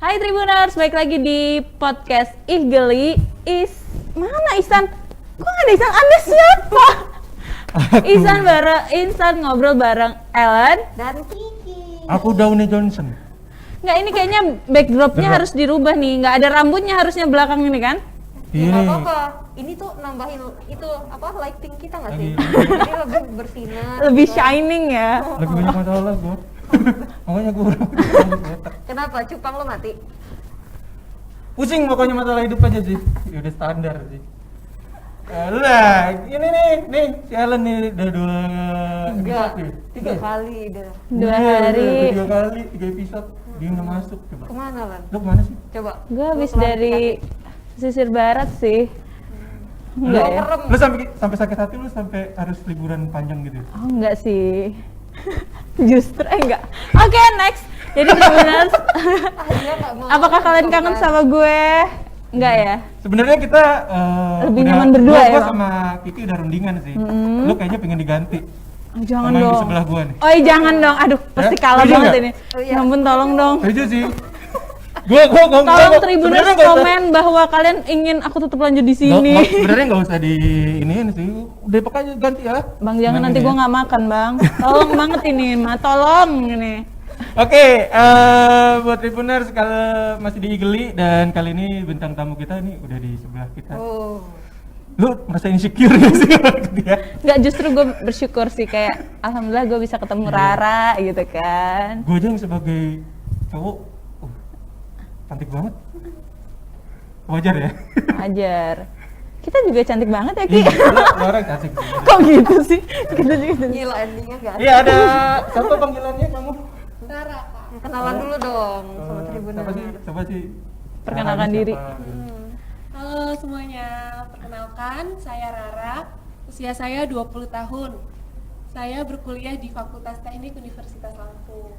Hai Tribuners, balik lagi di podcast Geli. Mana Ihsan? Kok gak ada Ihsan? Anda siapa? Ihsan ngobrol bareng Ellen dan Kiki. Aku Downey Johnson. Nggak, ini kayaknya backdropnya harus dirubah nih. Nggak ada rambutnya harusnya belakang ini kan? Ya Ini nggak apa-apa. Ini tuh nambahin itu lighting kita nggak sih? Jadi lebih bersinar. Lebih gitu. shining ya. lagi banyak masalah gue. Makanya gue Kenapa? Cupang lo mati? pusing pokoknya masalah hidup aja sih. Ya udah standar sih. Lah, ini nih si Ellen nih udah tiga kali udah. 2 hari. 3 kali 3 episode dia nggak masuk. Coba Kemana Lan? lu kemana sih? Coba. Gue habis Lu keluar dari pesisir barat sih. Lu, Enggak ya? Merem. lu sampai sakit hati, lu sampai harus liburan panjang gitu. Oh enggak sih. Justru enggak. Oke, next. Jadi Tribuners, Dia nggak mau. apakah kalian kangen sama gue? Enggak ya? Sebenarnya kita Lebih nyaman berdua ya, gua Bang? sama Kiki udah rundingan sih. Lu kayaknya pengen diganti. Oh, jangan sama yang dong. di sebelah gua nih. Oh, jangan dong. Aduh, pasti kalah Setuju banget nggak? ini. Oh, iya. Ya ampun, tolong dong. Setuju sih. Gua Tolong Tribuners sebenarnya nggak usah- komen bahwa kalian ingin aku tetap lanjut di sini. Sebenarnya nggak usah di ini sih. Depok aja ganti ya. Bang, jangan Gimana nanti nih gue ya? nggak makan, Bang. Tolong banget ini, Ma. Tolong ini. Oke, buat Tribuners kalau masih di Igeli dan kali ini bintang tamu kita nih udah di sebelah kita. Oh. Lu merasa insecure gak sih waktu dia? Nggak, justru gue bersyukur sih, kayak alhamdulillah gue bisa ketemu Rara gitu kan. Gue aja yang sebagai cowok, cantik banget. Wajar ya? Ajar. Kita juga cantik banget ya, Ki. Iya, lu orang cantik. Kok gitu sih? Kita juga. Gila endingnya nggak ada. Iya, ada siapa panggilannya kamu? Rara. Kenalan dulu dong sama Tribuners. Coba sih. Perkenalkan Siapa? diri. Halo semuanya, perkenalkan saya Rara, usia saya 20 tahun. Saya berkuliah di Fakultas Teknik Universitas Lampung.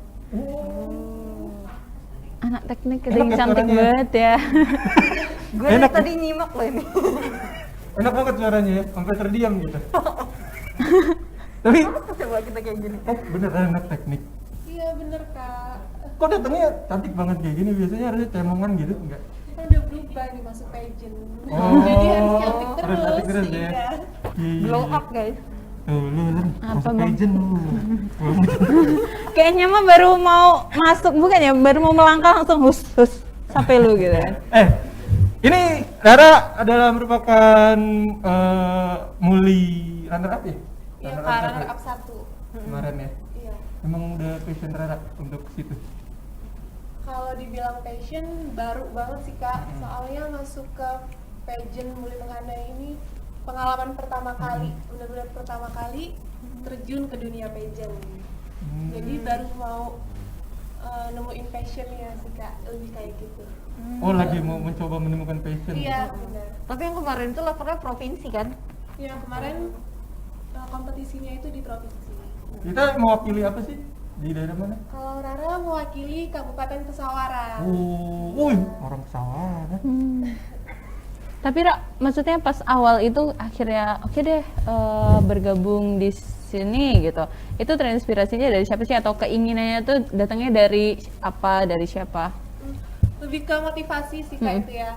Anak teknik Enak yang ya cantik suaranya? banget ya. Gue dari Enak. tadi nyimak loh ini. Enak banget suaranya ya, sampai terdiam gitu. Tapi, Coba kita kayak gini. beneran anak teknik. Iya bener kak, Kok datangnya cantik banget kayak gini? Biasanya harusnya cemongan gitu, enggak? kita udah berubah nih masuk pageant. Oh, Jadi harus cantik harus cantik terus ya. iya. Iya. Glow up guys. Tuh, lu Apa, masuk Bang? pageant lu. Kayaknya mah baru mau masuk, bukan ya? Baru mau melangkah langsung hus sampai lu gitu kan. Ini Rara adalah merupakan muli runner up ya? Iya Runner kak, up runner satu up 1. kemarin ya. Iya. Emang udah passion Rara untuk situ. Kalau dibilang passion, baru banget sih kak. Soalnya masuk ke pageant Muli Menghana ini pengalaman pertama kali, benar-benar pertama kali terjun ke dunia pageant. Jadi baru mau nemuin passionnya sih kak, lebih kayak gitu. Oh, lagi mau mencoba menemukan passion. Iya benar. Tapi yang kemarin itu levelnya provinsi kan? Yang kemarin kompetisinya itu di provinsi. Kita mewakili apa sih? Di daerah mana? Kalau Rara mewakili Kabupaten Pesawaran. Oh, orang Pesawaran. Tapi Ra, maksudnya pas awal itu akhirnya oke deh bergabung di sini gitu. Itu terinspirasinya dari siapa sih, atau keinginannya tuh datangnya dari apa, dari siapa? Lebih ke motivasi sih kak itu ya.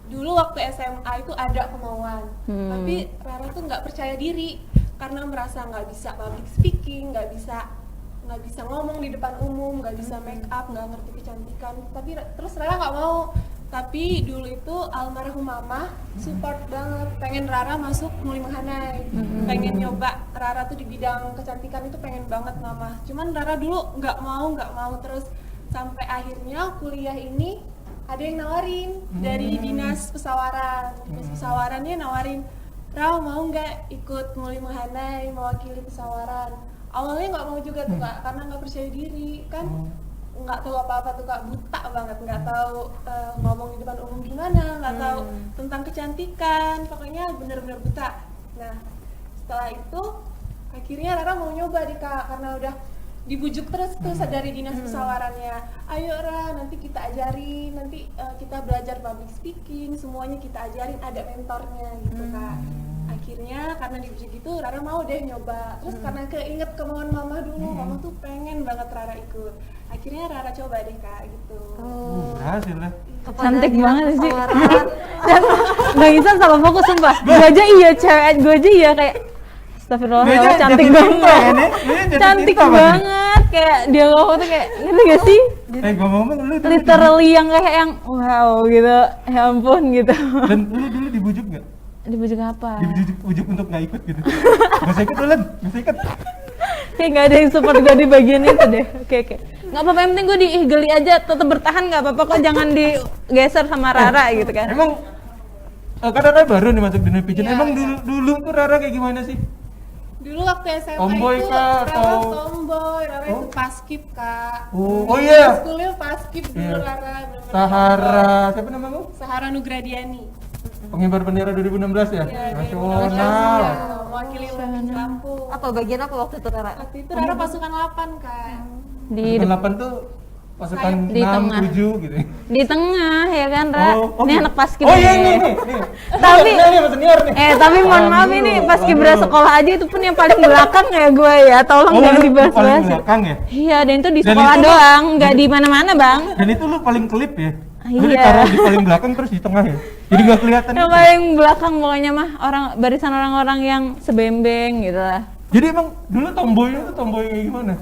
Dulu waktu SMA itu ada kemauan, tapi Rara tuh nggak percaya diri karena merasa nggak bisa public speaking, nggak bisa ngomong di depan umum, nggak bisa make up, nggak ngerti kecantikan. Tapi terus Rara nggak mau. Tapi dulu itu almarhum mama support banget, pengen Rara masuk Muli Menghanai, pengen nyoba Rara tuh di bidang kecantikan itu pengen banget mama. Cuman Rara dulu nggak mau terus sampai akhirnya kuliah ini ada yang nawarin dari dinas pesawaran. Dinas pesawarannya nawarin, Rara mau nggak ikut Muli Menghanai mewakili pesawaran. Awalnya nggak mau juga tuh kak, karena nggak percaya diri kan. Nggak tahu apa-apa tuh kak, buta banget, nggak tahu ngomong di depan umum gimana, nggak tahu tentang kecantikan, pokoknya bener-bener buta. Nah setelah itu akhirnya Rara mau nyoba deh kak, karena udah dibujuk terus tuh dari dinas pesawarannya, ayo Ra, nanti kita ajarin, nanti kita belajar public speaking, semuanya kita ajarin, ada mentornya gitu kak. Akhirnya karena dibujuk gitu Rara mau deh nyoba, terus karena keinget kemauan mama dulu, mama tuh pengen banget Rara ikut, akhirnya Rara coba deh kak gitu. Rara berhasil lah. Kepada Cantik Dinas banget sih. Pesawaran. Dan Bang Isan salah fokus sumpah. Gue aja iya cewek, gue aja iya kayak astagfirullah, Dia ya Allah, aja cantik jatuh cinta banget. ya, nih. Dia jatuh Cantik cinta pasti. banget kayak dia ngomong tuh kayak ngerti gak sih? Gua ngomong lu dulu Literally yang kayak yang wow gitu. Ya ampun gitu. dan lu dulu dibujuk nggak? Dibujuk apa? Dibujuk untuk nggak ikut gitu. Gak usah ikut Ulan, gak usah ikut. Kayak gak ada yang support gue di bagian itu deh. Oke. Nggak apa-apa, yang penting gue diigeli aja, tetap bertahan nggak apa-apa kok, jangan digeser sama Rara gitu kan. Emang kan Rara baru nih masuk dunia pigeon. Iya, Emang iya. dulu tuh Rara kayak gimana sih? Dulu waktu SMA Tomboy itu kah, Rara atau- tomboy, Rara Oh. itu paskib kak. Oh iya. Schoolnya paskib dulu Iya. Rara. bener-bener Sahara, tomboy. siapa namamu? Sahara Nugradiani. Pengibar bendera 2016 ya? Iya, Nasional. Mewakili Provinsi Lampung. Apa bagian apa waktu itu Rara? Waktu itu Rara pasukan 8 kak. Di Pasukan 8 tuh pasukan Di 6, tengah. 7 gitu. di tengah ya kan, Ra? Ini gitu. anak paskib Oh iya nih. nih. Tapi- ini sama senior nih. Tapi mohon maaf Aduh, ini paskibra aduh. sekolah aja itu pun yang paling belakang ya gue ya. Tolong Oh, jangan lu dibahas-bahas. paling belakang ya? Iya, dan itu di Dan sekolah itu lu- doang, nggak di mana-mana, Bang. Dan itu lu paling klip ya? Lu Iya. ditaruh di paling belakang terus di tengah ya? Jadi gak kelihatan Yang gitu. paling belakang pokoknya mah barisan orang-orang yang sebembeng gitu lah. Jadi emang dulu tomboynya tuh tomboy kayak gimana?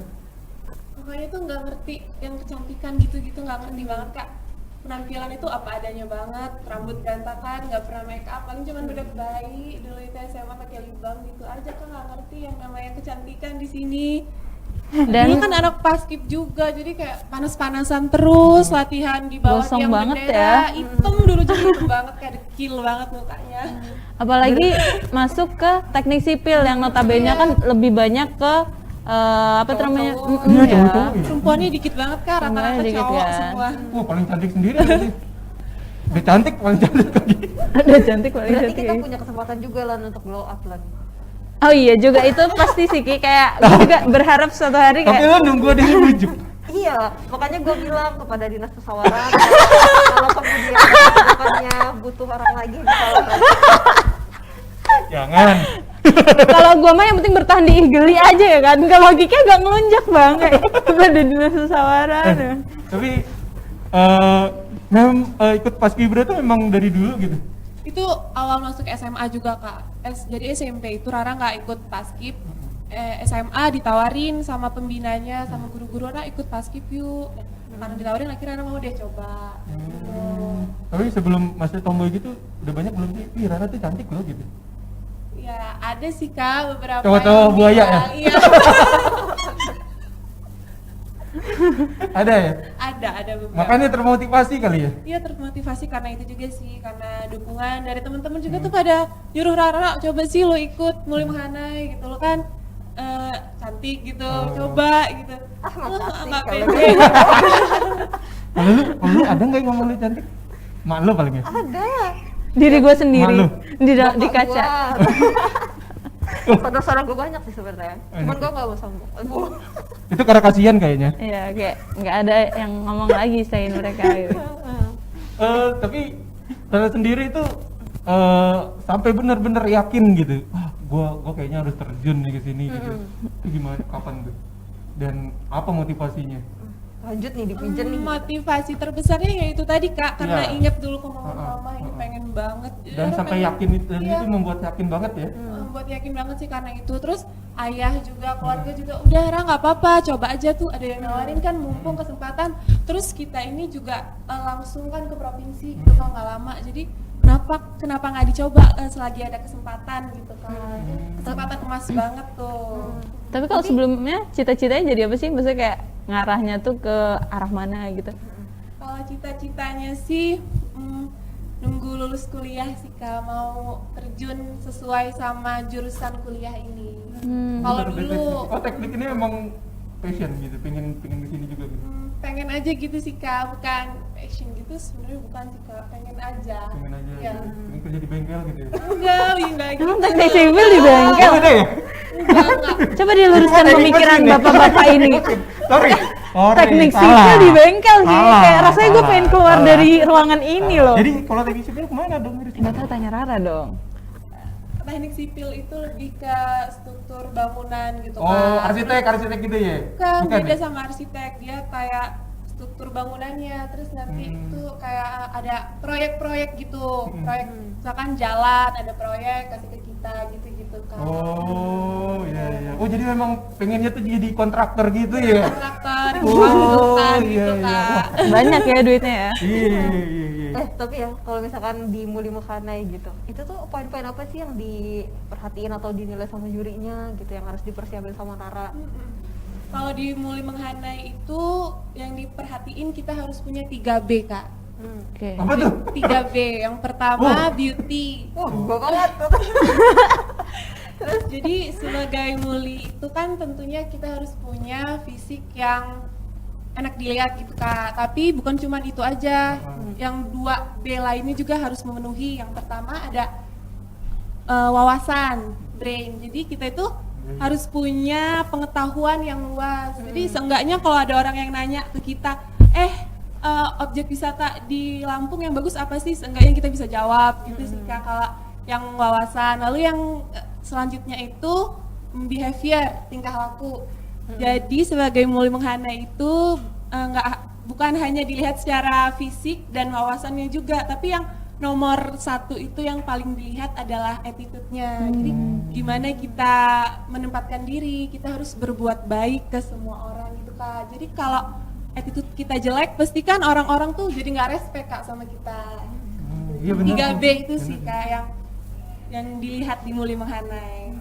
Pokoknya tuh nggak ngerti yang kecantikan gitu-gitu, nggak ngerti banget kak. Penampilan itu apa adanya banget, rambut berantakan, nggak pernah make up, paling cuma bedak bayi. Dulu itu SMA pakai lip balm gitu aja, kan nggak ngerti yang namanya kecantikan di sini. Dan Dulu kan anak paskib juga, jadi kayak panas-panasan terus, latihan di bawah Gosong tiang banget bendera, ya. hitam dulu jadi hitam banget, kayak dekil banget mukanya. apalagi masuk ke teknik sipil yang notabene kan lebih banyak ke apa tuh namanya? Cowok-cowok. Iya, ya. cowok-cowok ya. Perempuannya dikit banget kak, rata-rata Perempuannya dikit cowok kan. semua. Wah paling cantik sendiri lagi. Udah cantik paling cantik lagi. Ada cantik paling Berarti cantik. kita punya kesempatan juga lah untuk glow up lagi. Oh iya juga itu pasti sih Ki, kayak gue juga berharap suatu hari Tapi kayak lu nunggu dia dibujuk. Iya, makanya gue bilang kepada dinas pesawaran kalau kemudian bukannya butuh orang lagi bisa Jangan. kalau gue mah yang penting bertahan di igeli aja ya kan. Kalau Kiki agak ngelunjak bang kayak pada dinas pesawaran. ya. Tapi ikut paskibra tuh memang dari dulu gitu. Itu awal masuk SMA juga kak. Jadi SMP itu Rara nggak ikut paskib. SMA ditawarin sama pembinanya sama guru-guru, Rara ikut paskib yuk. Karena ditawarin akhirnya Rara mau deh coba. Gitu. Tapi sebelum masih tomboy gitu udah banyak belum sih? Ih Rara tuh cantik loh gitu. Ya ada sih kak beberapa. Cowok-cowok yang buaya bilang, ya? Iya. Ada ya? ada beberapa. Makanya termotivasi kali ya? Iya termotivasi karena itu juga sih, karena dukungan dari teman-teman juga tuh pada nyuruh Rara coba sih lo ikut Muli Mahanai gitu, lo kan cantik gitu, coba gitu. makasih Nggak kalau pede. Kalau lu ada nggak yang ngomong lu cantik? Mak lu paling ya? ada Diri gue sendiri Malu. di kaca. saudara gue banyak sih sebenarnya, cuman gue nggak mau sombong. Itu karena kasihan kayaknya. Iya kayak nggak ada yang ngomong lagi selain mereka gitu. Tapi Rara sendiri itu sampai benar-benar yakin gitu. Wah, gua kayaknya harus terjun nih ke sini gitu. Itu gimana? Kapan tuh? Dan apa motivasinya? Lanjut nih di pigeon nih. Motivasi terbesarnya ya itu tadi kak, karena Iya. inget dulu kemauan mama ini pengen banget. Jadi Dan Rara sampai pengen- yakin itu, dan iya. itu membuat yakin banget ya. Buat yakin banget sih karena itu. Terus ayah juga, keluarga juga udah Ra nggak apa-apa, coba aja tuh, ada yang nawarin kan, mumpung kesempatan. Terus kita ini juga langsung kan ke provinsi gitu kan, nggak lama, jadi kenapa nggak dicoba selagi ada kesempatan gitu kan. Kesempatan emas banget tuh. Tapi kalau sebelumnya cita-citanya jadi apa sih? Maksudnya kayak ngarahnya tuh ke arah mana gitu? Kalau cita-citanya sih nunggu lulus kuliah sih kak, mau terjun sesuai sama jurusan kuliah ini. Kalau dulu Oh teknik ini emang passion gitu, pengen kesini juga gitu. pengen aja gitu sih kak, bukan passion gitu sebenarnya, bukan sih kak, pengen aja. Pengen aja, Iya. pengen kerja di bengkel gitu ya. Enggak gitu. Emang teknik sipil di bengkel? Oh, beda ya? Enggak. Coba diluruskan Teknik pemikiran mesin ya? bapak-bapak ini. Sorry. Teknik salah. sipil di bengkel sih. Salah, Kayak rasanya gue salah, pengen keluar salah. dari ruangan ini loh. Jadi kalau teknik sipil kemana dong? Nggak tahu, tanya Rara dong. Teknik sipil itu lebih ke struktur bangunan gitu Oh, kan. arsitek gitu ya? Bukan, beda ya? sama arsitek, dia kayak struktur bangunannya, terus nanti itu kayak ada proyek-proyek gitu, proyek misalkan jalan ada proyek kasih ke kita gitu-gitu kan. Oh, iya. Oh, jadi memang pengennya tuh jadi kontraktor gitu ya? Kontraktor, Oh, bangunan iya, gitu iya. kak. Banyak ya duitnya ya. Iya. Tapi ya kalau misalkan di Muli Mekhanai gitu, itu tuh poin-poin apa sih yang diperhatiin atau dinilai sama jurinya gitu yang harus dipersiapin sama Rara? Kalau di Muli Menghanai itu yang diperhatiin kita harus punya 3B kak. Oke. Apa tuh? 3B, yang pertama beauty. Gua banget. Jadi sebagai muli itu kan tentunya kita harus punya fisik yang enak dilihat gitu kak. Tapi bukan cuma itu aja, yang 2B lainnya juga harus memenuhi. Yang pertama ada wawasan, brain. Jadi kita itu harus punya pengetahuan yang luas. Jadi seenggaknya kalau ada orang yang nanya ke kita, objek wisata di Lampung yang bagus apa sih? Seenggaknya kita bisa jawab gitu sih kak. Kalau yang wawasan, lalu yang selanjutnya itu behavior, tingkah laku. Jadi sebagai Muli Menghanai itu bukan hanya dilihat secara fisik dan wawasannya juga, tapi yang nomor 1 itu yang paling dilihat adalah attitude-nya. Jadi gimana kita menempatkan diri, kita harus berbuat baik ke semua orang gitu kak. Jadi kalau attitude kita jelek, pastikan orang-orang tuh jadi nggak respect kak sama kita. Iya benar. 3B itu sih kak yang dilihat di Muli Menghanai.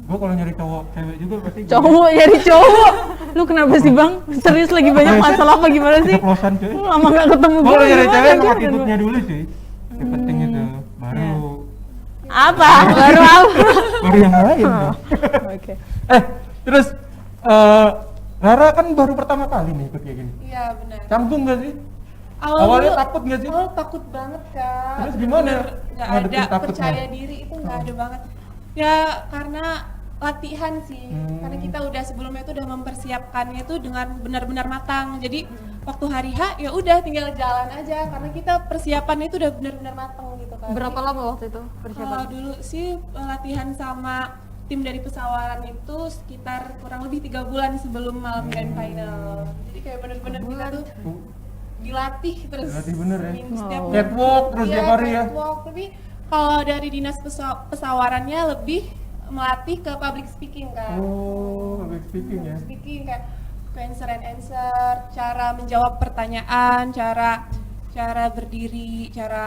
Gue kalau nyari cowok cewek juga pasti Cowok nyari cowok. Lu kenapa sih bang? Serius lagi banyak masalah apa gimana sih? keceplosan cuy. Lu lama gak ketemu Gue kalau nyari gimana, cewek emang Jar? attitude-nya dulu sih. Yang penting itu baru Apa? Baru apa? baru yang lain. dong. Oke. Terus Rara kan baru pertama kali nih ikut kayak gini. Iya benar. Canggung gak sih? dulu- Awalnya takut nggak sih? Awal takut banget kak. Terus gimana Nggak ngadepin ada takutnya? percaya diri itu nggak ada banget. Ya karena latihan sih. Karena kita udah sebelumnya itu udah mempersiapkannya itu dengan benar-benar matang. Jadi waktu hari H ya udah tinggal jalan aja karena kita persiapannya itu udah benar-benar matang gitu kan. Berapa lama waktu itu Kalau persiapan? dulu sih latihan sama tim dari pesawaran itu sekitar kurang lebih 3 bulan sebelum malam grand final. Jadi kayak bener-bener kita tuh dilatih terus. Dilatih bener ya? seminggu setiap Catwalk terus Iya, tiap hari ya? catwalk. Tapi kalau dari dinas pesawarannya lebih melatih ke public speaking kan. Oh, public speaking ya? Speaking kayak question and answer, cara menjawab pertanyaan, cara berdiri, cara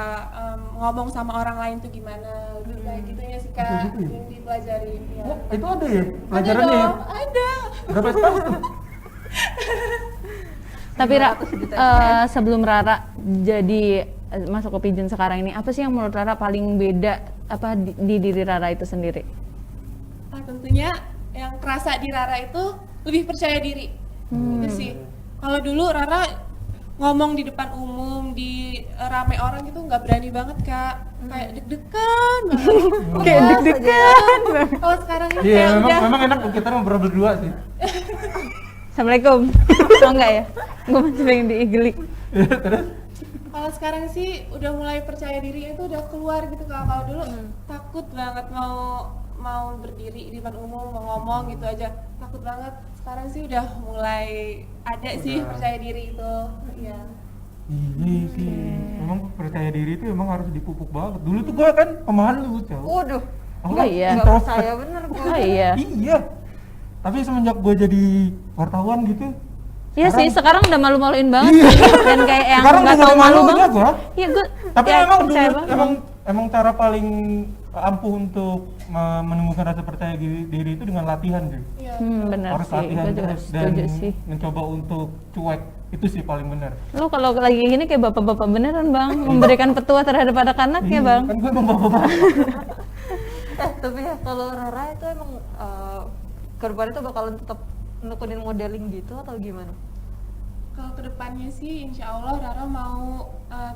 ngomong sama orang lain tuh gimana, lebih kayak gitunya sih kak Gitu ya? yang dipelajari. Ya. Oh, itu ada ya? Ada Pelajarannya ya? dong, ada. Berapa tahun tuh? Tapi Ra, sebelum Rara jadi masuk ke Pigeon sekarang ini, apa sih yang menurut Rara paling beda apa di diri Rara itu sendiri? Tentunya yang kerasa di Rara itu lebih percaya diri. Itu sih. Kalau dulu Rara ngomong di depan umum, di rame orang gitu nggak berani banget kak, kayak deg-degan banget. Kayak deg-degan. Kalau sekarang ini Iya, kayak udah memang enak kita ngobrol berdua sih. Assalamualaikum. Oh enggak ya? Gue masih pengen diigelik. Terus? kalau sekarang sih udah mulai percaya diri itu udah keluar gitu kak. Kalau dulu takut banget mau berdiri di depan umum, mau ngomong gitu aja takut banget. Sekarang sih udah mulai ada sih percaya diri itu. Iya. Iya sih, memang percaya diri itu emang harus dipupuk banget. Dulu tuh gua kan pemalu, cowok. Waduh, Aku Oh iya. nggak percaya bener gua. Oh iya. Iya. Tapi semenjak gua jadi wartawan gitu, Iya sih, sekarang udah malu-maluin banget Iya. sih. Dan kayak yang Sekarang nggak udah tahu mulai malu malunya banget. gua. Iya gue. tapi ya, emang percaya dulu banget. emang cara paling ampuh untuk menemukan rasa percaya diri itu dengan latihan sih. Iya. Benar Harus sih, latihan gue juga terus dan setuju sih. mencoba untuk cuek, itu sih paling benar. Lo kalau lagi gini kayak bapak-bapak beneran bang, memberikan petua terhadap anak-anaknya bang. Kan gue emang bapak-bapak. Tapi ya kalau Rara itu emang ke depan itu bakalan tetap nekunin modeling gitu atau gimana? Kalau kedepannya sih insya Allah Rara mau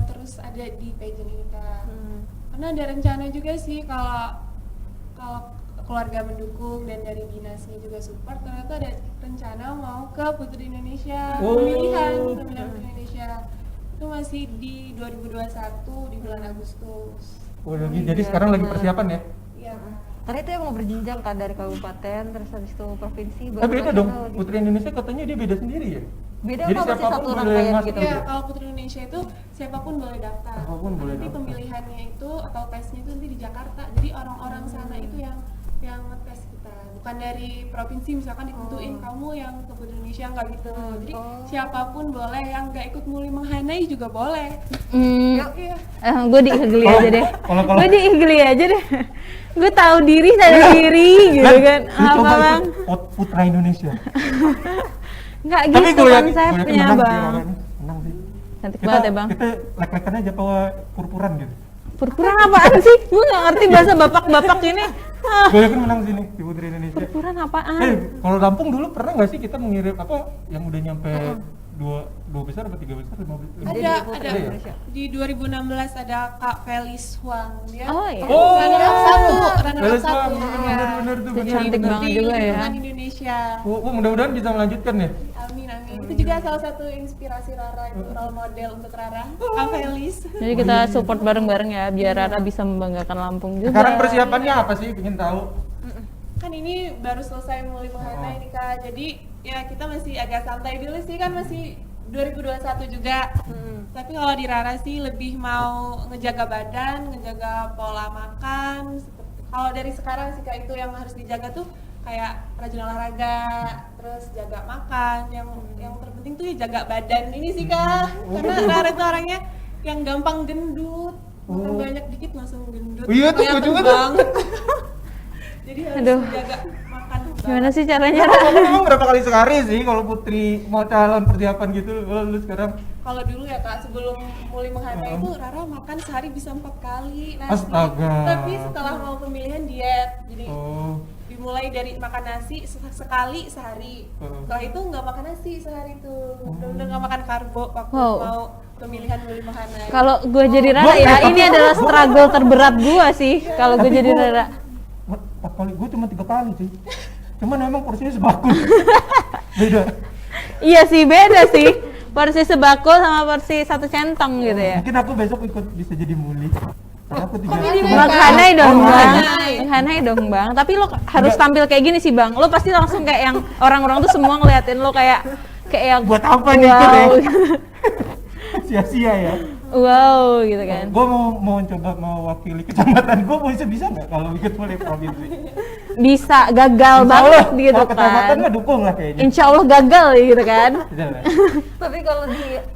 terus ada di pageant ini kak. Karena ada rencana juga sih kalau keluarga mendukung dan dari dinasnya juga support, ternyata ada rencana mau ke Putri Indonesia, Oh. pemilihan Putri Indonesia itu masih di 2021 di bulan Agustus. Oh, jadi sekarang lagi persiapan ya? Iya. Karena itu emang berjenjang kan dari kabupaten terus habis itu provinsi Beda dong, nasional gitu. Putri Indonesia katanya dia beda sendiri ya? Beda Jadi apa sih siapapun satu boleh rangkaian masuk gitu? Iya, kalau Putri Indonesia itu siapapun boleh daftar. Siapapun boleh Nanti daftar. pemilihannya itu atau tesnya itu nanti di Jakarta. Jadi orang-orang sana itu yang ngetes kita. Bukan dari provinsi misalkan ditentuin kamu yang ke Putri Indonesia nggak gitu. Jadi siapapun boleh, yang nggak ikut Muli Menghanai juga boleh. Iya. Gue di Igli aja deh. Kalau- Gue di Igli aja deh. Gue tahu diri, sadar diri gitu kan. Lu Apa coba bang? ikut Putra Indonesia. Nggak Tapi gitu gue yakin konsepnya menang sih bang. orang ini. Menang sih. Cantik banget ya bang. Kita lek-lekan aja bawa purpuran gitu. Purpuran apaan sih? Gue nggak ngerti bahasa bapak-bapak ini. Ah, Gue yakin menang sini di Putri Indonesia. purpuran apaan? Kalau Lampung dulu pernah nggak sih kita mengirim apa yang udah nyampe dua besar atau 3 besar 5 besar? Jadi Ada Putri ada. Indonesia. di 2016 ada Kak Felis Huang dia. Oh iya. Runner up satu, runner up Felis satu. Huang, Iya. bener-bener tuh, Itu bener. cantik bener. banget juga ya. Lingkungan Indonesia. Mudah-mudahan bisa melanjutkan ya. Amin amin. Itu juga salah satu inspirasi Rara, itu role model untuk Rara. Kak Felis. Jadi kita support bareng-bareng ya biar Rara bisa membanggakan Lampung juga. Sekarang persiapannya apa sih? Pengen tahu. Kan ini baru selesai Muli Menghanai nih Kak. Jadi ya kita masih agak santai dulu sih, kan masih 2021 juga. Tapi kalau di Rara sih lebih mau ngejaga badan, ngejaga pola makan. Kalau dari sekarang sih Kak, itu yang harus dijaga tuh kayak rajin olahraga, terus jaga makan. Yang terpenting tuh ya jaga badan ini sih Kak. Karena Rara tuh orangnya yang gampang gendut. Makan banyak dikit langsung gendut. Iya tuh, Kelihatan gua juga tuh. banget. Jadi harus Aduh. jaga makan. Gimana sih caranya? Emang berapa kali sehari sih kalau Putri mau calon persiapan gitu? Lu sekarang Kalau dulu ya Kak, sebelum Muli Menghanai itu Rara makan sehari bisa 4 kali nasi. Astaga. Tapi setelah mau pemilihan diet, jadi oh dimulai dari makan nasi sekali sehari. Oh. Setelah itu nggak makan nasi sehari tuh, bener-bener nggak makan karbo waktu Wow. mau pemilihan Muli Menghanai. Kalau gue jadi Rara ya, ini adalah struggle terberat gue sih. Kalau gue Tapi jadi gua- Rara. 4 kali, gue cuma 3 kali sih. Cuman emang porsinya sebakul. Beda. Iya sih, beda sih. Porsi sebakul sama porsi 1 centong gitu ya. Mungkin aku besok ikut bisa jadi muli. Karena aku 3 Menghanai dong Oh, bang, Menghanai. menghanai dong bang. Tapi lo harus tampil kayak gini sih bang. Lo pasti langsung kayak yang orang-orang tuh semua ngeliatin lo kayak yang Buat apa nih ikut ya? wow, Sia-sia ya. wow gitu kan. Gue mau coba mewakili kecamatan gue, bisa nggak kalau ikut mulai provinsi? Bisa gagal Insya banget Allah, gitu kalau kecamatan kan. mah dukung lah kayaknya. Insya Allah gagal gitu kan. Bisa lah. Tapi kalau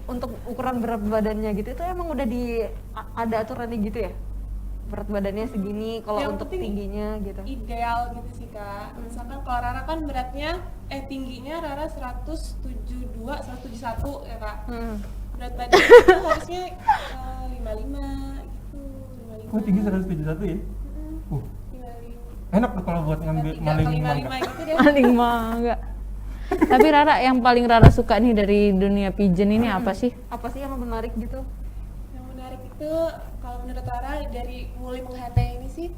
untuk ukuran berat badannya gitu itu emang udah ada aturannya gitu ya? Berat badannya segini, kalau Yang untuk penting tingginya gitu. ideal gitu sih Kak. Misalkan kalau Rara kan beratnya tingginya Rara 172, 171 ya Kak. Berat badan itu harusnya 55 gitu, 55. Gue tinggi 171 ya. 55. Enak tuh kalau buat ngambil 3 maling kali 55 mangga. gitu deh. Paling mangga. Tapi Rara, yang paling Rara suka nih dari dunia pigeon ini apa sih? Apa sih yang menarik gitu? Yang menarik itu kalau menurut Rara dari Muli Menghanai ini sih,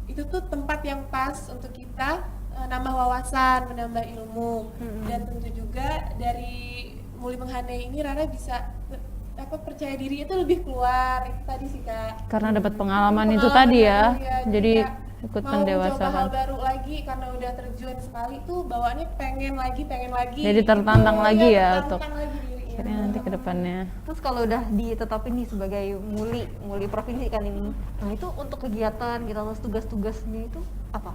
itu tuh tempat yang pas untuk kita nambah wawasan, menambah ilmu. Dan tentu juga dari Muli Menghanai ini Rara bisa percaya diri itu lebih keluar, itu tadi sih Kak. Karena dapat pengalaman itu tadi ya. Iya, Jadi kayak ikut mau mencoba hal pendewasakan. baru lagi karena udah terjun sekali tuh bawaannya pengen lagi Jadi tertantang Gitu. lagi Iya, ya tertantang untuk lagi dirinya. akhirnya nanti ke depannya. Terus kalau udah ditetapin nih sebagai muli provinsi kan ini, nah itu untuk kegiatan kita terus tugas-tugasnya itu apa?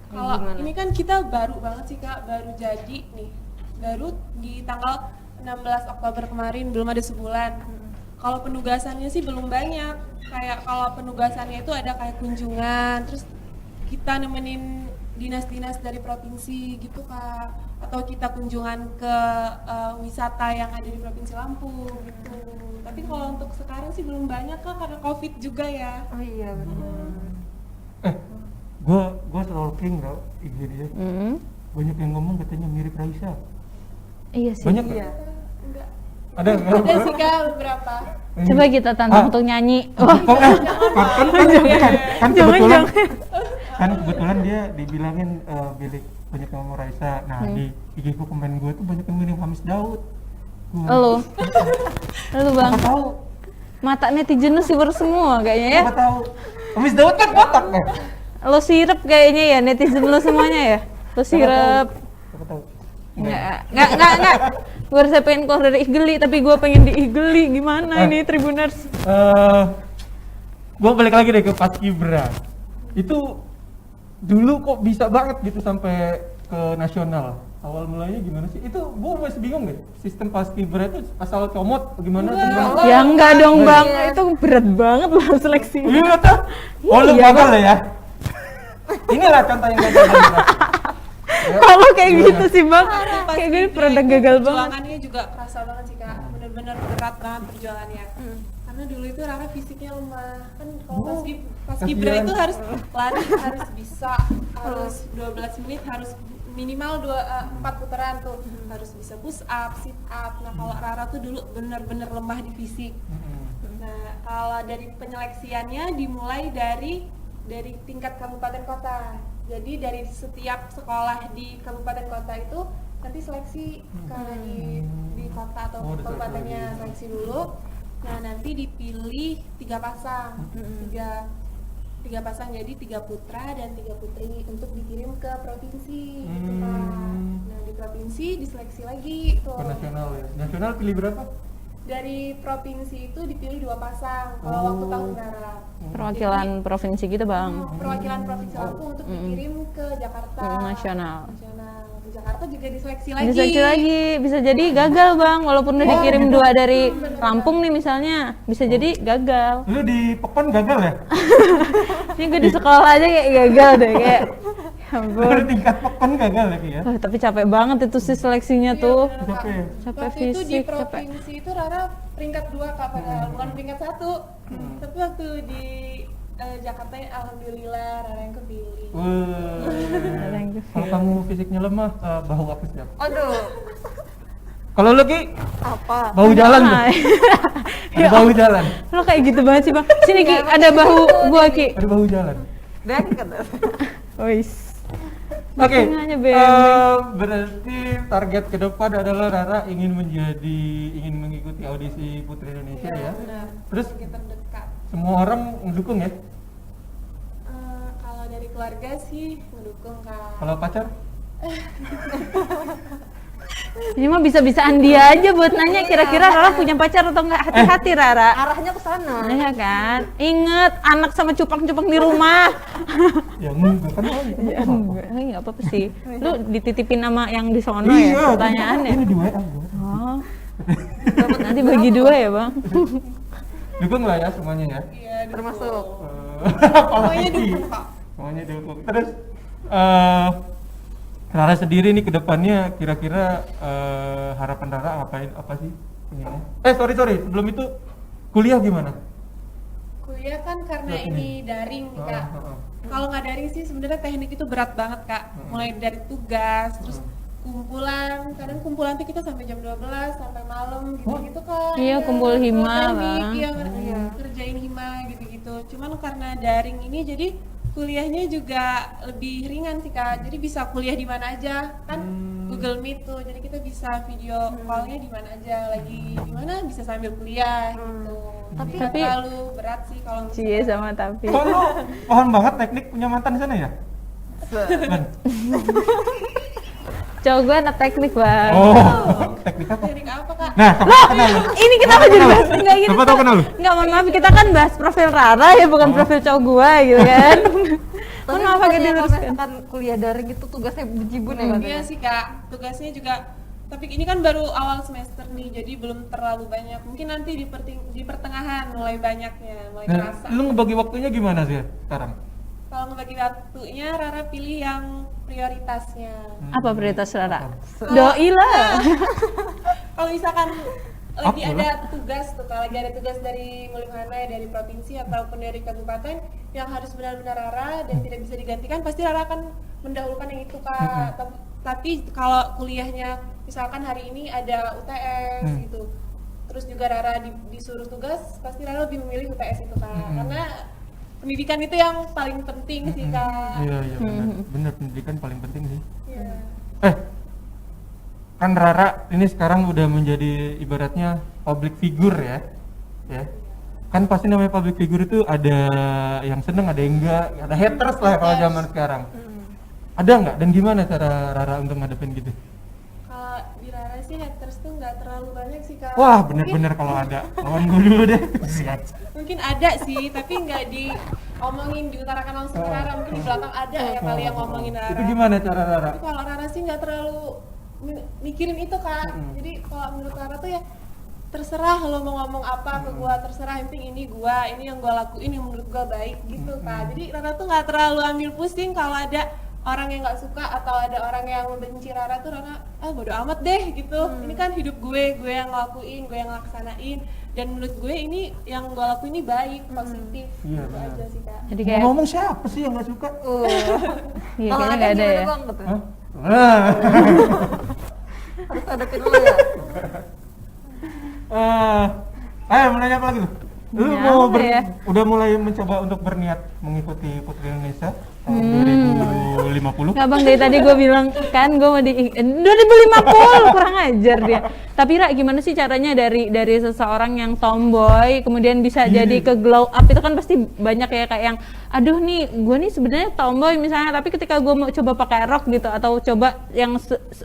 Kayak Kalau gimana? ini kan kita baru banget sih Kak, baru jadi nih, baru di tanggal 16 Oktober kemarin, belum ada sebulan. Kalau penugasannya sih belum banyak, kayak kalau penugasannya itu ada kayak kunjungan, terus kita nemenin dinas-dinas dari provinsi gitu Kak, atau kita kunjungan ke wisata yang ada di Provinsi Lampung gitu. Tapi kalau untuk sekarang sih belum banyak Kak, karena COVID juga ya. Oh iya benar. Gue stalking tau IG dia. Banyak yang ngomong katanya mirip Raisa. Iya sih. Banyak nggak? Iya. Enggak. Ada nggak? Ada sih Kak beberapa. Coba kita tantang untuk nyanyi. Wah, Kok kan kebetulan dia dibilangin bilik banyak yang ngomong Raisa. Nah di IG gue komen gue tuh banyak yang mirip Hamis Daud. lu bang, Apa tahu? mata netizen lu siwer semua kayaknya ya. Apa tahu? Hamis Daud kan botak kan? Lo sirep kayaknya ya netizen lu semuanya ya. Lo sirep. Apa tahu? Enggak. Gue saya pengen keluar dari Igeli, tapi gue pengen di Igeli. Gimana ini Tribuners? Gue balik lagi deh ke Paskibra. Itu dulu kok bisa banget gitu sampai ke nasional. Awal mulanya gimana sih? Itu gue masih bingung deh. Sistem Paskibra itu asal comot gimana? Ya enggak dong bang, itu berat banget lah seleksi. Iya tuh. Oh lu Iya, gagal ya? Inilah contoh yang gagal. Kalau kayak gitu sih bang, kayak gini produk gagal banget. Perjuangannya juga kerasa banget sih kak, bener-bener berat banget perjuangannya. Karena dulu itu Rara fisiknya lemah, kan kalau pas Gibra itu harus lari, harus bisa, harus 12 menit, harus minimal 4 putaran tuh, harus bisa push up, sit up. Nah kalau Rara tuh dulu bener-bener lemah di fisik. Nah kalau dari penyeleksiannya dimulai dari tingkat kabupaten kota. Jadi dari setiap sekolah di kabupaten kota itu nanti seleksi karena di kota atau kabupatennya seleksi dulu. Nah nanti dipilih 3 pasang, tiga pasang, jadi 3 putra dan 3 putri untuk dikirim ke provinsi. Gitu, Kak. Nah di provinsi diseleksi lagi tuh. Ke nasional ya. Nasional pilih berapa? Dari provinsi itu dipilih 2 pasang kalau waktu tahun Rara. Perwakilan provinsi gitu bang. Perwakilan provinsi Lampung untuk dikirim ke Jakarta. Nasional. Di Jakarta juga diseleksi lagi. Diseleksi lagi, bisa jadi gagal bang, walaupun udah dikirim 2 dari Lampung nih misalnya, bisa jadi gagal. Lu di Pekon gagal ya? Ini gue di sekolah aja kayak gagal deh, kayak ya ampun. Baru tingkat Pekon gagal lagi ya? Wah, tapi capek banget itu sih seleksinya tuh. Capek. Capek Waktu itu di fisik, capek. provinsi itu Rara peringkat 2 Kak, padahal bukan peringkat 1. Tapi waktu di Jakarta alhamdulillah Rara yang kepilih. Kalau kamu fisiknya lemah, bahu aku siap. Aduh, Kalau lu Ki, apa? bahu jalan tuh. Ay. Ada bahu jalan. Lo kayak gitu banget sih bang. Sini Ki, ada bahu gua Ki. Ada bahu jalan. Deket. Wis. Oke, Backingannya BM. berarti target ke depan adalah Rara ingin mengikuti audisi Putri Indonesia ya. Benar. Terus Target terdekat. semua orang mendukung ya. Kalau dari keluarga sih mendukung Kak. Kalau pacar? Ini mah bisa-bisaan dia aja buat nanya kira-kira Rara punya pacar atau enggak. Hati-hati Rara. Arahnya ke sana. Iya kan? Ingat anak sama cupang-cupang di rumah. Ya enggak kan. Ya enggak apa-apa sih. Lu dititipin sama yang di sono Iya, ya pertanyaannya. Ini di WA gua. Oh. Nanti bagi 2 ya, Bang. Dukung lah ya semuanya ya. Iya, Termasuk. Semuanya Apalagi. dukung Kak. Semuanya dukung. Terus Rara sendiri nih ke depannya kira-kira harapan Rara apa sih? Pengennya? Sorry sebelum itu kuliah gimana? Kuliah kan karena Berat ini daring nih Kak. Heeh. Kalau nggak daring sih sebenarnya teknik itu berat banget Kak. Mulai dari tugas, terus kumpulan, kadang kumpulan tuh kita sampai jam 12 sampai malam gitu-gitu Kak. Iya, kumpul hima, teknik, Bang. iya, kerjain hima gitu-gitu. Cuman karena daring ini jadi kuliahnya juga lebih ringan sih Kak. Jadi bisa kuliah di mana aja. Kan Google Meet tuh. Jadi kita bisa video call-nya di mana aja, lagi di mana bisa sambil kuliah gitu. Tapi nggak Tapi- terlalu berat sih kalau Cie sama tapi. Kok lu paham banget teknik punya mantan di sana ya? Ben? Cowok gue anak teknik, Bang. Oh, teknik apa? teknik apa Kak? Nah, siapa kenal lu? Ini kita apa jadi bahas enggak gitu. Siapa tahu kenal lu? Enggak, mohon maaf kita kan bahas profil Rara ya, bukan profil cowok gua gitu kan. Mohon maaf agak kalau diluruskan. misalkan kuliah daring itu tugasnya bejibun ya katanya. Iya sih Kak, tugasnya juga. Tapi ini kan baru awal semester nih, jadi belum terlalu banyak. Mungkin nanti di pertengahan mulai banyaknya, mulai Nah, kerasa. lu ngebagi waktunya gimana sih sekarang? Kalau ngebagi waktunya, Rara pilih yang prioritasnya. Apa prioritas Rara? Doi lah. Kalau misalkan lagi Apa? ada tugas tuh, kalau lagi ada tugas dari Mulimana, dari provinsi ataupun dari kabupaten yang harus benar-benar Rara dan tidak bisa digantikan, pasti Rara akan mendahulukan yang itu Kak. Tapi kalau kuliahnya misalkan hari ini ada UTS gitu, terus juga Rara disuruh tugas, pasti Rara lebih memilih UTS itu Kak. Karena pendidikan itu yang paling penting sih Kak. Iya benar pendidikan paling penting sih. Iya. Kan Rara ini sekarang udah menjadi ibaratnya public figure ya. Kan pasti namanya public figure itu ada yang seneng, ada yang enggak, ada haters lah kalau zaman sekarang. Ada nggak? Dan gimana cara Rara untuk ngadepin gitu? Kalau di Rara sih sih haters tuh nggak terlalu banyak sih Kak. Wah, Mungkin- bener-bener kalau ada lawan gue dulu deh. Siap. mungkin ada sih, tapi nggak diomongin, diutarakan langsung ke Rara. Mungkin di belakang ada ya kali yang ngomongin Rara. Itu gimana cara Rara? Tapi kalau Rara sih nggak terlalu mikirin itu Kak. Jadi kalau menurut Rara tuh ya terserah lo mau ngomong apa ke gua, terserah, yang penting ini gua, ini yang gua lakuin yang menurut gua baik gitu Kak. Jadi Rara tuh nggak terlalu ambil pusing kalau ada orang yang nggak suka atau ada orang yang membenci Rara tuh. Rara bodo amat deh gitu. Ini kan hidup gue yang ngelakuin, gue yang laksanain, dan menurut gue ini yang gue lakuin ini baik, positif. Iya, Gitu benar. aja sih Kak. Jadi kayak Ngomong siapa sih yang nggak suka? iya, Kalau kayaknya nggak ada gimana ya. Bang, gitu? Hah? Ah. Harus hadapin dulu ya. Mau nanya apa lagi tuh? Lu Ya, mau apa ya? udah mulai mencoba untuk berniat mengikuti Putri Indonesia tahun 2050? Nggak bang, dari tadi gue bilang kan gue mau 2050, kurang ajar dia. Tapi Ra, gimana sih caranya dari seseorang yang tomboy kemudian bisa jadi ke glow up? Itu kan pasti banyak ya kayak yang aduh nih gue nih sebenarnya tomboy misalnya, tapi ketika gue mau coba pakai rok gitu atau coba yang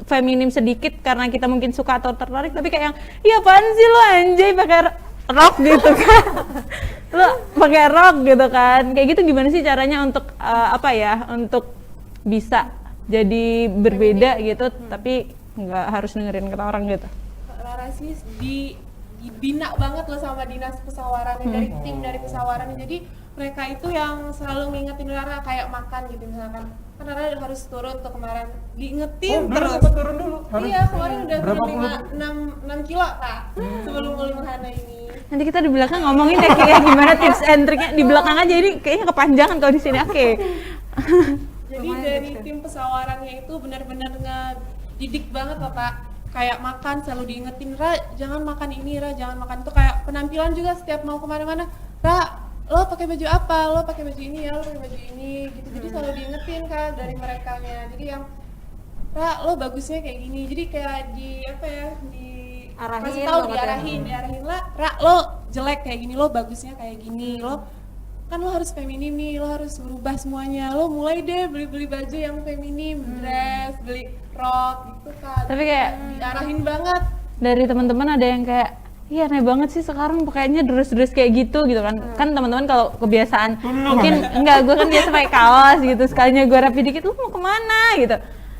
feminim sedikit karena kita mungkin suka atau tertarik, tapi kayak yang iya apaan sih lo anjay pakai rok gitu kan. Lo pakai rok gitu kan, kayak gitu gimana sih caranya untuk untuk bisa jadi berbeda gitu tapi nggak harus dengerin kata orang gitu. Rara sih dibina banget loh sama dinas pesawarannya, dari tim dari pesawarannya. Jadi mereka itu yang selalu ngingetin Rara kayak makan gitu misalkan. Kan Rara harus turun tuh kemarin, diingetin Dulu terus. sempat turun dulu. Iya, kemarin udah Berapa turun puluh? 6 kilo Kak, sebelum Mulimu Hana ini. Nanti kita di belakang ngomongin ya kayak gimana tips and triknya di belakang aja, ini kayaknya kepanjangan kalau di sini. Oke. Jadi Lumayan dari tips. tim pesawarannya itu benar-benar ngedidik banget loh Kak. Kayak makan selalu diingetin, Ra jangan makan ini, Ra jangan makan itu. Kayak penampilan juga setiap mau kemana-mana, Ra lo pakai baju apa, lo pakai baju ini ya, lo pakai baju ini gitu. Jadi selalu diingetin Kak dari merekanya. Jadi yang Ra lo bagusnya kayak gini. Jadi kayak Arahin kasih tahu, banget ya. diarahin lah, Ra lo jelek kayak gini, lo bagusnya kayak gini, lo kan lo harus feminim nih, lo harus berubah semuanya, lo mulai deh beli baju yang feminim, dress, beli rok gitu Kak. Tapi kayak diarahin banget. dari teman-teman ada yang kayak iya aneh banget sih sekarang pakainya dress kan kan teman-teman kalau kebiasaan mungkin enggak, gue kan biasa pakai kaos gitu, sekalinya gue rapi dikit lu mau kemana gitu.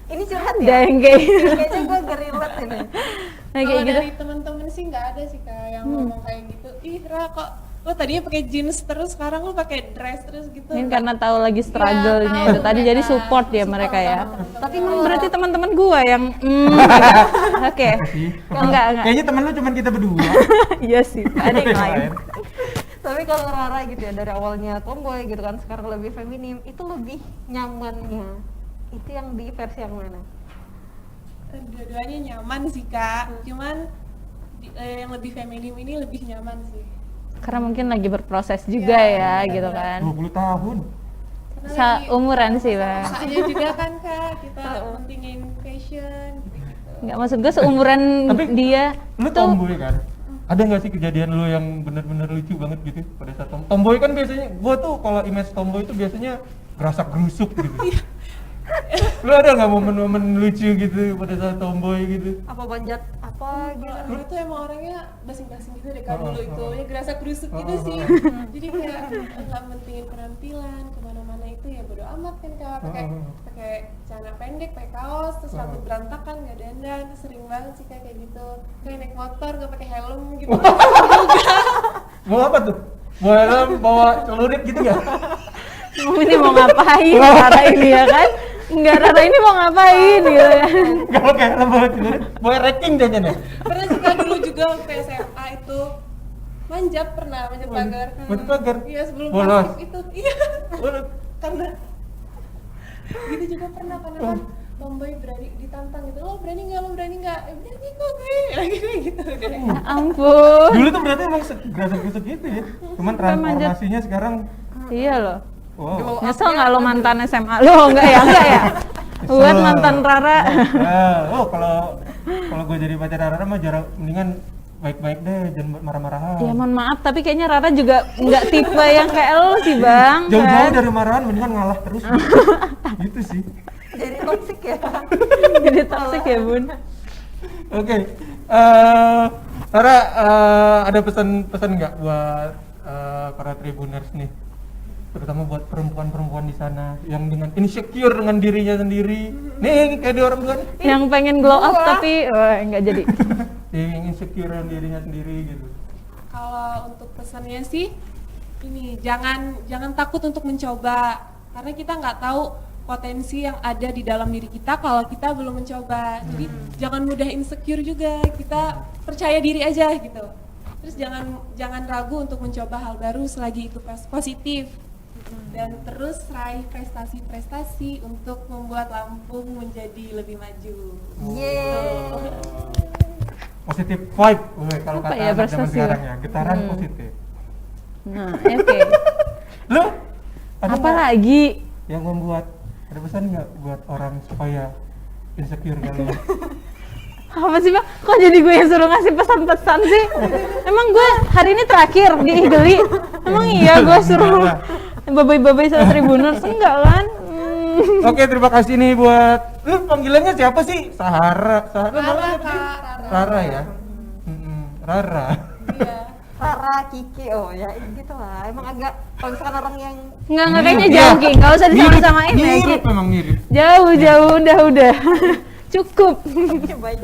Ini curhat Ada ya? yang kayak Kayaknya gue gerilet ini. nah, Kalau kayak gitu. dari temen-temen sih nggak ada sih Kak yang ngomong kayak gitu. Ih Ra kok lo tadinya pakai jeans terus sekarang lo pakai dress terus gitu. Mungkin karena tahu lagi struggle-nya Iya, itu tahu tadi, mereka. jadi support ya Support mereka ya. banget Tapi temen-temen. Berarti teman-teman gua yang oke. Sih. Enggak. Kayaknya temen lu cuma kita berdua. Iya sih, ada yang lain. Tapi kalau Rara gitu ya, dari awalnya tomboy gitu kan, sekarang lebih feminim, itu lebih nyamannya itu yang di versi yang mana? Dua-duanya nyaman sih Kak, cuman yang lebih feminim ini lebih nyaman sih. Karena mungkin lagi berproses juga ya gitu kan. 20 tahun. Karena lagi Umuran sih, Bang. masanya juga kan Kak, kita pentingin fashion gitu. Enggak, maksud gue seumuran Tapi dia Lu tomboy kan? Ada nggak sih kejadian lu yang bener-bener lucu banget gitu pada saat tomboy kan biasanya gua tuh kalau image tomboy itu biasanya gerasak gerusuk gitu. Lu ada nggak momen-momen lucu gitu pada saat tomboy gitu? Apa banjat apa gitu? Kalau dulu tuh emang orangnya basing-basing gitu deh Kak, dulu itu ya gerasa gerusuk gitu sih. Jadi kayak nggak mentingin penampilan, kemana-mana itu ya bodo amat kan Kak, pakai celana pendek, pakai kaos, terus rambut berantakan, nggak dandan, terus sering banget sih kayak gitu. Kayak naik motor nggak pakai helm gitu. Bawa apa tuh? Bawa helm, bawa celurit gitu nggak? ini mau ngapain Rara ini ya kan? Enggak, Rara ini mau ngapain gitu ya. Nggak pakai helm, bawa celurit, bawa ranking jajan ya? Pernah sih Kak dulu juga waktu SMA itu manjat pagar. Manjat pagar? Iya sebelum Bolos? pasif itu. Iya. Karena gitu juga pernah karena kan tomboy berani ditantang gitu, lo berani nggak, berani kok gue gitu deh. Ya ampun. Dulu tuh berarti emang gerasak-gerusuk gitu ya? Cuman transformasinya sekarang Iya loh. wow. Nyesel nggak lo mantan SMA lo? Enggak ya? Buat mantan Rara. Kalau gue jadi pacar Rara mah mendingan baik-baik deh, jangan buat marah-marahan. Ya mohon maaf, tapi kayaknya Rara juga nggak tipe yang kayak lo sih Bang. Jauh-jauh kan? dari marahan mendingan ngalah terus. Gitu sih. Jadi toxic ya? Jadi toxic ya Bun. Oke. Rara, ada pesan-pesan nggak buat para Tribuners nih? Terutama buat perempuan-perempuan di sana yang dengan insecure dengan dirinya sendiri. Nih kayak di orang tua nih. Yang pengen glow up tapi nggak jadi. Yang insecure dengan dirinya sendiri gitu. Kalau untuk pesannya sih, ini jangan takut untuk mencoba, karena kita nggak tahu potensi yang ada di dalam diri kita kalau kita belum mencoba. Jadi jangan mudah insecure juga, kita percaya diri aja gitu. Terus jangan ragu untuk mencoba hal baru selagi itu positif. Dan terus raih prestasi-prestasi untuk membuat Lampung menjadi lebih maju. Yeay. Positif vibe, kalau Apa kata ya, anak zaman prestasi ya? sekarang ya, getaran positif. Nah, oke. Lu ada Apa nggak lagi? yang membuat, ada pesan nggak buat orang supaya insecure kali ya? Apa sih Bang? Kok jadi gue yang suruh ngasih pesan-pesan sih? Emang gue hari ini terakhir di Igeli? Emang iya gue suruh babai-babai sama Tribuners? Enggak kan? Oke, terima kasih nih buat, lu panggilannya siapa sih? Rara Rara, namanya Kak, apa sih? Rara. Rara ya? Rara. Iya. Rara, Kiki, oh ya gitu lah. Emang agak kalau misalkan orang yang Enggak kayaknya Iya. jauh Ki, nggak usah disama-samain ya Ki. Mirip memang mirip. Jauh, udah. Cukup. baik.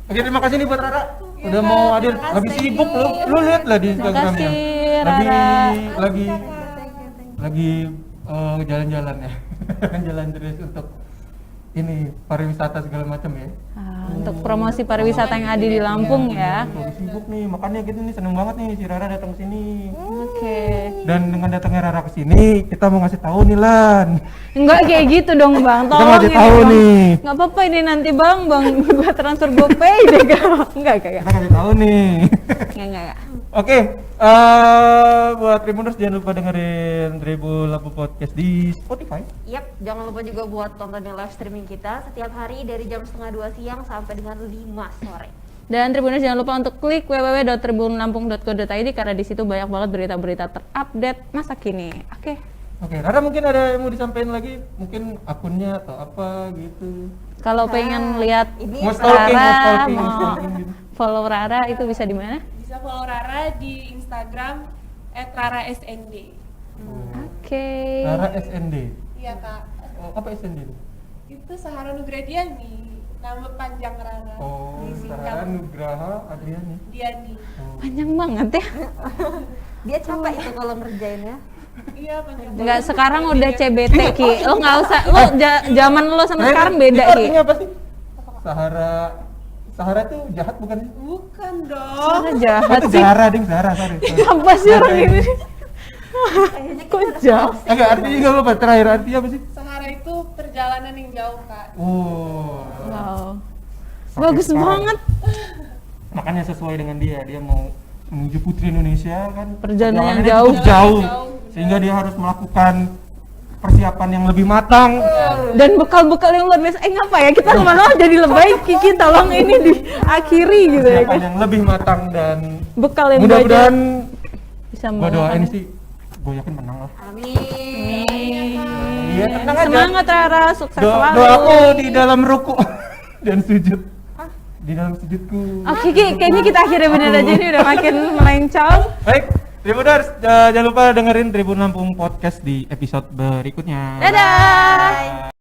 Oke, terima kasih nih buat Rara. Iya, Udah Kak, mau hadir, terima kasih. lagi sibuk lu lihat lah di Instagramnya. kasih, Lagi Rara. lagi jalan-jalan ya. Jalan terus untuk ini pariwisata segala macam ya. Untuk promosi pariwisata yang ada di Lampung ya. Lagi sibuk nih, makanya gitu nih seneng banget nih si Rara datang ke sini. Oke. Dan dengan datangnya Rara ke sini, kita mau ngasih tahu nih Lan. Enggak kayak gitu dong Bang, Kita tolong ngasih ini tahu Bang. nih. Nggak apa-apa ini nanti Bang gua transfer GoPay deh Kak. Enggak. Kita kasih tahu nih. Enggak. Oke, buat Tribuners jangan lupa dengerin Tribun Lampung Podcast di Spotify. Yap, jangan lupa juga buat tontonin live streaming kita setiap hari dari jam 1:30 siang sampai dengan 5 sore. Dan Tribuners jangan lupa untuk klik www.tribunlampung.co.id karena di situ banyak banget berita-berita terupdate masa kini. Oke. Oke, Rara mungkin ada yang mau disampaikan lagi? Mungkin akunnya atau apa gitu. Kalau pengen lihat Ini Mau stalking Rara, gitu. mau follow Rara itu bisa di mana? Bisa follow Rara di Instagram @rarasnd. Oke. Rara SND. Iya Kak. Oh, apa SND? Itu Sahara Nugradiani, nama panjang Rara. Oh, Disingkat Rara Nugraha Adriani. Diani. Oh. Panjang banget ya. dia capek itu kalau ngerjainnya. Iya panjang. Enggak, sekarang udah CBT Ki. Lo nggak usah, lo zaman lo sama sekarang beda Itu Ki. artinya apa sih? Sahara tuh jahat bukan sih? Bukan dong. Karena Oh, jahat itu sih. Zahara ding, Zahara, sorry. Apa sih orang ini? Kok jahat? Enggak, artinya enggak lupa, terakhir artinya apa sih? Sahara itu perjalanan yang jauh Kak. Oh. Wow. Sampai Bagus sekarang. banget. Makanya sesuai dengan dia mau menuju Putri Indonesia kan. Perjalanan yang perjalanannya cukup jauh. jauh. Sehingga dia harus melakukan persiapan yang lebih matang. Dan bekal-bekal yang luar biasa. Ngapa ya kita lama-lama jadi lebay Kiki, tolong ini diakhiri gitu ya. Persiapan yang lebih matang dan Bekal yang mudah-mudahan bisa gue doain mengalahkan. sih, gue yakin menang lah. Amin. Iya, tenang aja. Semangat Rara, sukses selalu. Doaku di dalam ruku dan sujud. Di dalam sujudku. Oke Ki, kayaknya kita akhirnya bener aja ini udah makin melencong. Baik, Tribuners, jangan lupa dengerin Tribun Lampung Podcast di episode berikutnya. Dadah.